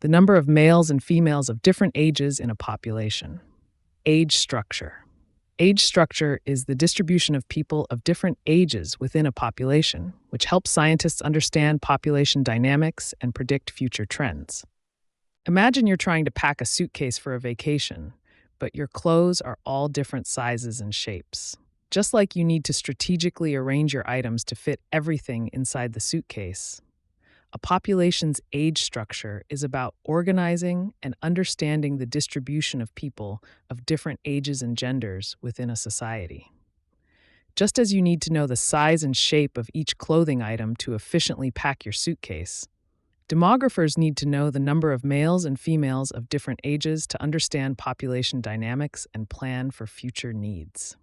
The number of males and females of different ages in a population. Age structure. Age structure is the distribution of people of different ages within a population, which helps scientists understand population dynamics and predict future trends. Imagine you're trying to pack a suitcase for a vacation, but your clothes are all different sizes and shapes. Just like you need to strategically arrange your items to fit everything inside the suitcase, a population's age structure is about organizing and understanding the distribution of people of different ages and genders within a society. Just as you need to know the size and shape of each clothing item to efficiently pack your suitcase, demographers need to know the number of males and females of different ages to understand population dynamics and plan for future needs.